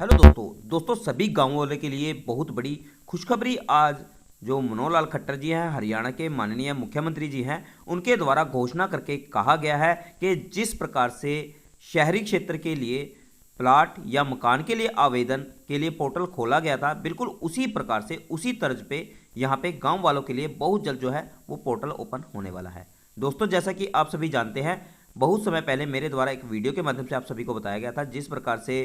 Hello दोस्तों सभी गाँव वालों के लिए बहुत बड़ी खुशखबरी आज जो मनोहर लाल खट्टर जी हैं, हरियाणा के माननीय मुख्यमंत्री जी हैं, उनके द्वारा घोषणा करके कहा गया है कि जिस प्रकार से शहरी क्षेत्र के लिए प्लाट या मकान के लिए आवेदन के लिए पोर्टल खोला गया था, बिल्कुल उसी प्रकार से उसी तर्ज पे यहाँ पे गांव वालों के लिए बहुत जल्द जो है वो पोर्टल ओपन होने वाला है। दोस्तों जैसा कि आप सभी जानते हैं, बहुत समय पहले मेरे द्वारा एक वीडियो के माध्यम से आप सभी को बताया गया था जिस प्रकार से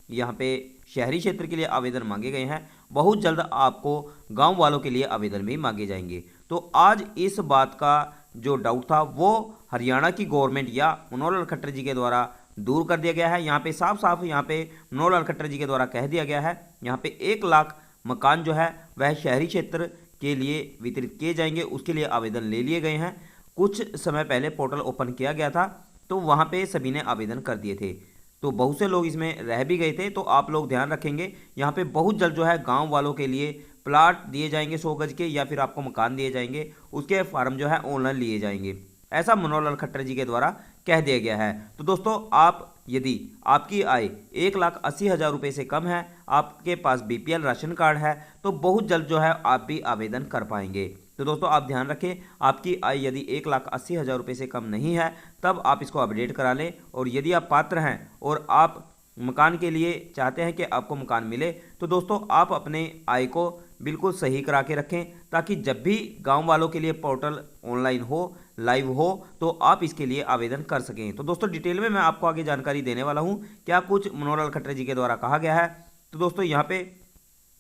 यहाँ पे शहरी क्षेत्र के लिए आवेदन मांगे गए हैं, बहुत जल्द आपको गांव वालों के लिए आवेदन भी मांगे जाएंगे। तो आज इस बात का जो डाउट था वो हरियाणा की गवर्नमेंट या मनोहर लाल खट्टर जी के द्वारा दूर कर दिया गया है। यहाँ पे साफ साफ यहाँ पे मनोहर लाल खट्टर जी के द्वारा कह दिया गया है, यहाँ पे 1 लाख मकान जो है वह शहरी क्षेत्र के लिए वितरित किए जाएंगे, उसके लिए आवेदन ले लिए गए हैं। कुछ समय पहले पोर्टल ओपन किया गया था तो वहाँ पे सभी ने आवेदन कर दिए थे, तो बहुत से लोग इसमें रह भी गए थे। तो आप लोग ध्यान रखेंगे, यहाँ पे बहुत जल्द जो है गांव वालों के लिए प्लाट दिए जाएंगे 100 गज के, या फिर आपको मकान दिए जाएंगे, उसके फार्म जो है ऑनलाइन लिए जाएंगे, ऐसा मनोहर लाल खट्टर जी के द्वारा कह दिया गया है। तो दोस्तों आप यदि आपकी आय 1,80,000 रुपये से कम है, आपके पास बीपीएल राशन कार्ड है, तो बहुत जल्द जो है आप भी आवेदन कर पाएंगे। तो दोस्तों आप ध्यान रखें, आपकी आय यदि 1,80,000 रुपये से कम नहीं है तब आप इसको अपडेट करा लें, और यदि आप पात्र हैं और आप मकान के लिए चाहते हैं कि आपको मकान मिले, तो दोस्तों आप अपने आय को बिल्कुल सही करा के रखें, ताकि जब भी गांव वालों के लिए पोर्टल ऑनलाइन हो, लाइव हो, तो आप इसके लिए आवेदन कर सकें। तो दोस्तों डिटेल में मैं आपको आगे जानकारी देने वाला हूं, क्या कुछ मनोहर लाल खट्टर जी के द्वारा कहा गया है। तो दोस्तों यहाँ पे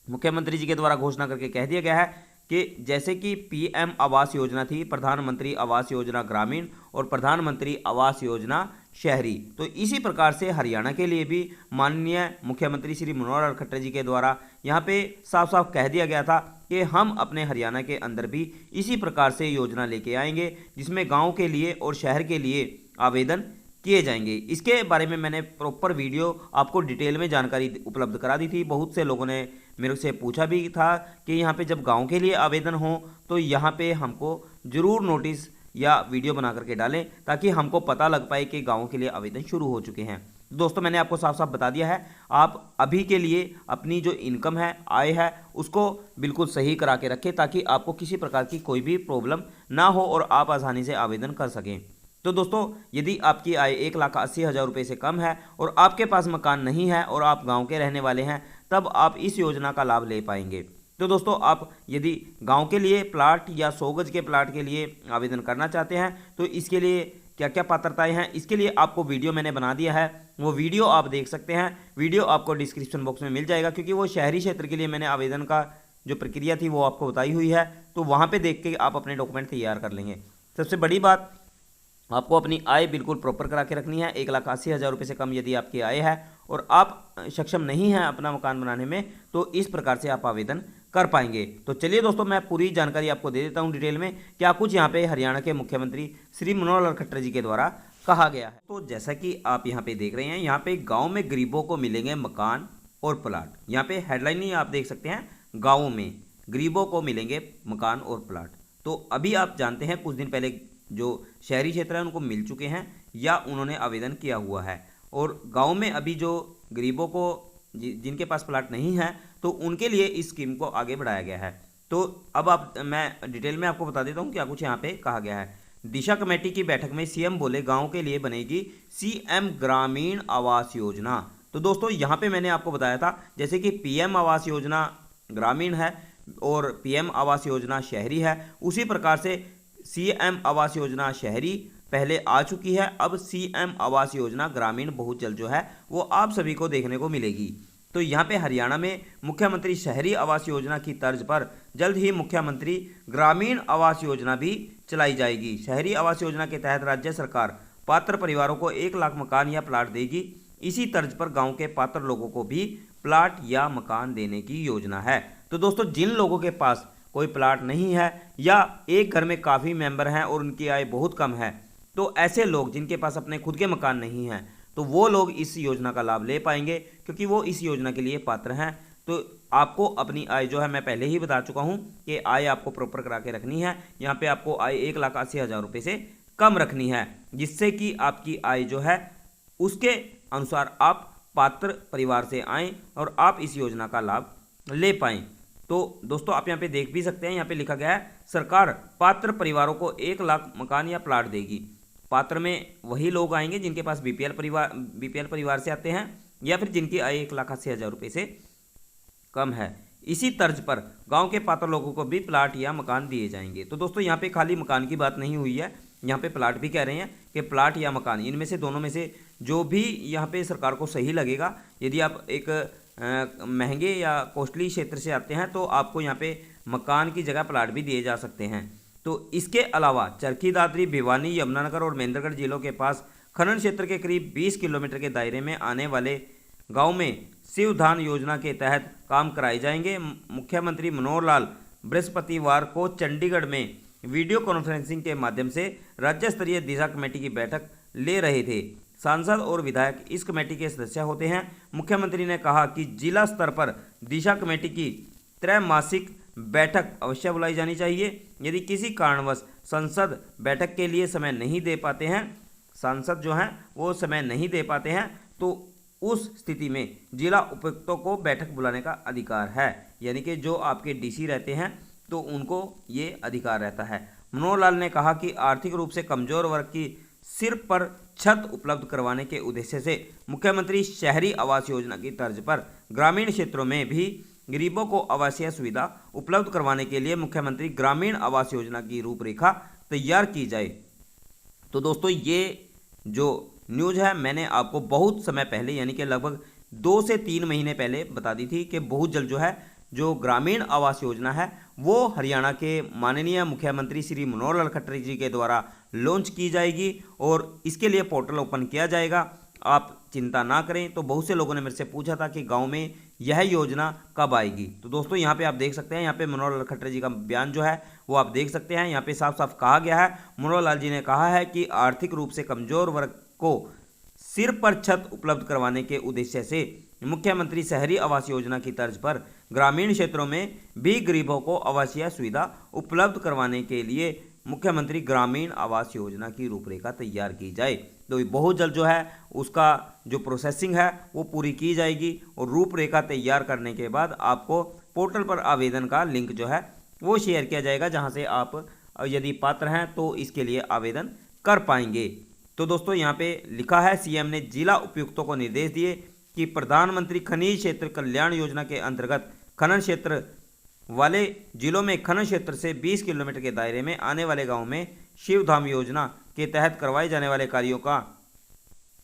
मुख्यमंत्री जी के द्वारा घोषणा करके कह दिया गया है कि जैसे कि पीएम आवास योजना थी, प्रधानमंत्री आवास योजना ग्रामीण और प्रधानमंत्री आवास योजना शहरी, तो इसी प्रकार से हरियाणा के लिए भी माननीय मुख्यमंत्री श्री मनोहर लाल खट्टर जी के द्वारा यहाँ पे साफ साफ कह दिया गया था कि हम अपने हरियाणा के अंदर भी इसी प्रकार से योजना लेके आएंगे, जिसमें गाँव के लिए और शहर के लिए आवेदन किए जाएंगे। इसके बारे में मैंने प्रॉपर वीडियो आपको डिटेल में जानकारी उपलब्ध करा दी थी। बहुत से लोगों ने मेरे से पूछा भी था कि यहाँ पे जब गांव के लिए आवेदन हो तो यहाँ पे हमको ज़रूर नोटिस या वीडियो बना करके डालें, ताकि हमको पता लग पाए कि गाँव के लिए आवेदन शुरू हो चुके हैं। दोस्तों मैंने आपको साफ साफ बता दिया है, आप अभी के लिए अपनी जो इनकम है, आय है, उसको बिल्कुल सही करा के रखें, ताकि आपको किसी प्रकार की कोई भी प्रॉब्लम ना हो और आप आसानी से आवेदन कर सकें। तो दोस्तों यदि आपकी आय 1,80,000 रुपये से कम है और आपके पास मकान नहीं है और आप गांव के रहने वाले हैं, तब आप इस योजना का लाभ ले पाएंगे। तो दोस्तों आप यदि गांव के लिए प्लाट या 100 गज के प्लाट के लिए आवेदन करना चाहते हैं, तो इसके लिए क्या क्या पात्रताएं हैं, इसके लिए आपको वीडियो मैंने बना दिया है, वो वीडियो आप देख सकते हैं। वीडियो आपको डिस्क्रिप्शन बॉक्स में मिल जाएगा, क्योंकि वो शहरी क्षेत्र के लिए मैंने आवेदन का जो प्रक्रिया थी वो आपको बताई हुई है, तो वहाँ पर देख के आप अपने डॉक्यूमेंट तैयार कर लेंगे। सबसे बड़ी बात, आपको अपनी आय बिल्कुल प्रॉपर करा के रखनी है। 1,80,000 रुपये से कम यदि आपकी आय है और आप सक्षम नहीं हैं अपना मकान बनाने में, तो इस प्रकार से आप आवेदन कर पाएंगे। तो चलिए दोस्तों मैं पूरी जानकारी आपको दे देता हूं डिटेल में, क्या कुछ यहाँ पे हरियाणा के मुख्यमंत्री श्री मनोहर लाल खट्टर जी के द्वारा कहा गया है। तो जैसा कि आप यहाँ पे देख रहे हैं, यहाँ पे गाँव में गरीबों को मिलेंगे मकान और प्लाट। यहाँ पे हेडलाइन ही आप देख सकते हैं, गाँव में गरीबों को मिलेंगे मकान और प्लाट। तो अभी आप जानते हैं कुछ दिन पहले जो शहरी क्षेत्र है उनको मिल चुके हैं या उन्होंने आवेदन किया हुआ है, और गांव में अभी जो गरीबों को जिनके पास प्लाट नहीं है, तो उनके लिए इस स्कीम को आगे बढ़ाया गया है। तो अब मैं डिटेल में आपको बता देता हूं क्या कुछ यहाँ पे कहा गया है। दिशा कमेटी की बैठक में सीएम बोले गाँव के लिए बनेगी सीएम ग्रामीण आवास योजना। तो दोस्तों यहाँ पे मैंने आपको बताया था, जैसे कि पीएम आवास योजना ग्रामीण है और पीएम आवास योजना शहरी है, उसी प्रकार से सीएम आवास योजना शहरी पहले आ चुकी है। अब सीएम आवास योजना ग्रामीण बहुत जल्द जो है वो आप सभी को देखने को मिलेगी। तो यहाँ पे हरियाणा में मुख्यमंत्री शहरी आवास योजना की तर्ज पर जल्द ही मुख्यमंत्री ग्रामीण आवास योजना भी चलाई जाएगी। शहरी आवास योजना के तहत राज्य सरकार पात्र परिवारों को 1 लाख मकान या प्लाट देगी। इसी तर्ज पर गाँव के पात्र लोगों को भी प्लाट या मकान देने की योजना है। तो दोस्तों जिन लोगों के पास कोई प्लाट नहीं है या एक घर में काफ़ी मेंबर हैं और उनकी आय बहुत कम है, तो ऐसे लोग जिनके पास अपने खुद के मकान नहीं हैं, तो वो लोग इस योजना का लाभ ले पाएंगे, क्योंकि वो इस योजना के लिए पात्र हैं। तो आपको अपनी आय जो है, मैं पहले ही बता चुका हूं कि आय आपको प्रॉपर करा के रखनी है। यहाँ पे आपको आय 1,80,000 रुपये से कम रखनी है, जिससे कि आपकी आय जो है उसके अनुसार आप पात्र परिवार से आएँ और आप इस योजना का लाभ ले पाएँ। तो दोस्तों आप यहाँ पे देख भी सकते हैं, यहाँ पे लिखा गया है सरकार पात्र परिवारों को 1 लाख मकान या प्लाट देगी। पात्र में वही लोग आएंगे जिनके पास बीपीएल परिवार से आते हैं या फिर जिनकी आय 1,80,000 रुपये से कम है। इसी तर्ज पर गांव के पात्र लोगों को भी प्लाट या मकान दिए जाएंगे। तो दोस्तों यहाँ पे खाली मकान की बात नहीं हुई है, यहाँ पे प्लाट भी कह रहे हैं कि प्लाट या मकान, इनमें से दोनों में से जो भी यहाँ पे सरकार को सही लगेगा। यदि आप एक महंगे या कॉस्टली क्षेत्र से आते हैं तो आपको यहाँ पे मकान की जगह प्लाट भी दिए जा सकते हैं। तो इसके अलावा चरखी दादरी, भिवानी, यमुनानगर और महेंद्रगढ़ जिलों के पास खनन क्षेत्र के करीब 20 किलोमीटर के दायरे में आने वाले गांव में शिवधान योजना के तहत काम कराए जाएंगे। मुख्यमंत्री मनोहर लाल बृहस्पतिवार को चंडीगढ़ में वीडियो कॉन्फ्रेंसिंग के माध्यम से राज्य स्तरीय दिशा कमेटी की बैठक ले रहे थे। सांसद और विधायक इस कमेटी के सदस्य होते हैं। मुख्यमंत्री ने कहा कि जिला स्तर पर दिशा कमेटी की त्रैमासिक बैठक अवश्य बुलाई जानी चाहिए। यदि किसी कारणवश संसद बैठक के लिए समय नहीं दे पाते हैं, सांसद जो हैं वो समय नहीं दे पाते हैं, तो उस स्थिति में जिला उपायुक्तों को बैठक बुलाने का अधिकार है। यानी कि जो आपके डीसी रहते हैं तो उनको ये अधिकार रहता है। मनोहर लाल ने कहा कि आर्थिक रूप से कमजोर वर्ग की सिर पर छत उपलब्ध करवाने के उद्देश्य से मुख्यमंत्री शहरी आवास योजना की तर्ज पर ग्रामीण क्षेत्रों में भी गरीबों को आवासीय सुविधा उपलब्ध करवाने के लिए मुख्यमंत्री ग्रामीण आवास योजना की रूपरेखा तैयार की जाए। तो दोस्तों ये जो न्यूज़ है मैंने आपको बहुत समय पहले यानी कि लगभग 2 से 3 महीने पहले बता दी थी कि बहुत जल्द जो है जो ग्रामीण आवास योजना है वो हरियाणा के माननीय मुख्यमंत्री श्री मनोहर लाल खट्टर जी के द्वारा लॉन्च की जाएगी और इसके लिए पोर्टल ओपन किया जाएगा। आप चिंता ना करें। तो बहुत से लोगों ने मेरे से पूछा था कि गांव में यह योजना कब आएगी। तो दोस्तों यहाँ पे आप देख सकते हैं, यहाँ पे मनोहर लाल खट्टर जी का बयान जो है वो आप देख सकते हैं। यहाँ पे साफ साफ कहा गया है, मनोहर लाल जी ने कहा है कि आर्थिक रूप से कमजोर वर्ग को सिर पर छत उपलब्ध करवाने के उद्देश्य से मुख्यमंत्री शहरी आवास योजना की तर्ज पर ग्रामीण क्षेत्रों में भी गरीबों को आवासीय सुविधा उपलब्ध करवाने के लिए मुख्यमंत्री ग्रामीण आवास योजना की रूपरेखा तैयार की जाए। तो बहुत जल्द जो है उसका जो प्रोसेसिंग है वो पूरी की जाएगी और रूपरेखा तैयार करने के बाद आपको पोर्टल पर आवेदन का लिंक जो है वो शेयर किया जाएगा, जहां से आप यदि पात्र हैं तो इसके लिए आवेदन कर पाएंगे। तो दोस्तों यहाँ पे लिखा है, सीएम ने जिला उपायुक्तों को निर्देश दिए कि प्रधानमंत्री खनिज क्षेत्र कल्याण योजना के अंतर्गत खनन क्षेत्र वाले जिलों में खनन क्षेत्र से 20 किलोमीटर के दायरे में आने वाले गांवों में शिवधाम योजना के तहत करवाए जाने वाले कार्यों का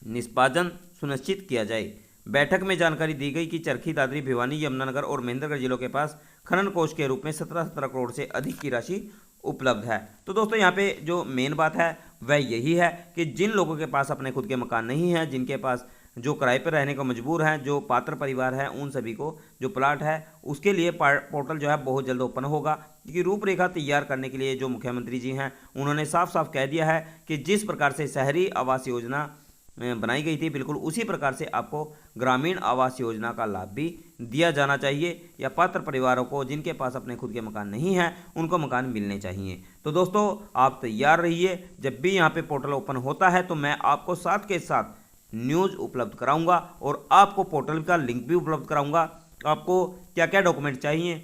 निष्पादन सुनिश्चित किया जाए। बैठक में जानकारी दी गई कि चरखी दादरी, भिवानी, यमुनानगर और महेंद्रगढ़ जिलों के पास खनन कोष के रूप में 17 करोड़ से अधिक की राशि उपलब्ध है। तो दोस्तों यहाँ पे जो मेन बात है वह यही है कि जिन लोगों के पास अपने खुद के मकान नहीं है, जिनके पास जो किराए पर रहने को मजबूर हैं, जो पात्र परिवार है, उन सभी को जो प्लाट है उसके लिए पोर्टल जो है बहुत जल्द ओपन होगा। क्योंकि रूपरेखा तैयार करने के लिए जो मुख्यमंत्री जी हैं उन्होंने साफ साफ कह दिया है कि जिस प्रकार से शहरी आवास योजना बनाई गई थी बिल्कुल उसी प्रकार से आपको ग्रामीण आवास योजना का लाभ भी दिया जाना चाहिए, या पात्र परिवारों को जिनके पास अपने खुद के मकान नहीं हैं उनको मकान मिलने चाहिए। तो दोस्तों आप तैयार रहिए, जब भी यहाँ पे पोर्टल ओपन होता है तो मैं आपको साथ के साथ न्यूज़ उपलब्ध कराऊंगा और आपको पोर्टल का लिंक भी उपलब्ध कराऊंगा। आपको क्या क्या डॉक्यूमेंट चाहिए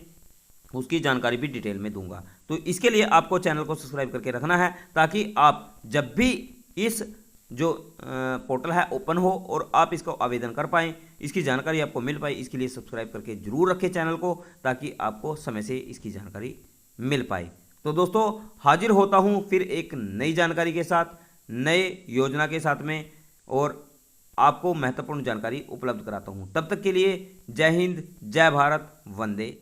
उसकी जानकारी भी डिटेल में दूंगा। तो इसके लिए आपको चैनल को सब्सक्राइब करके रखना है ताकि आप जब भी इस जो पोर्टल है ओपन हो और आप इसको आवेदन कर पाएँ, इसकी जानकारी आपको मिल पाए। इसके लिए सब्सक्राइब करके जरूर रखें चैनल को ताकि आपको समय से इसकी जानकारी मिल पाए। तो दोस्तों हाजिर होता हूँ फिर एक नई जानकारी के साथ, नए योजना के साथ में, और आपको महत्वपूर्ण जानकारी उपलब्ध कराता हूँ। तब तक के लिए जय हिंद, जय भारत, वंदे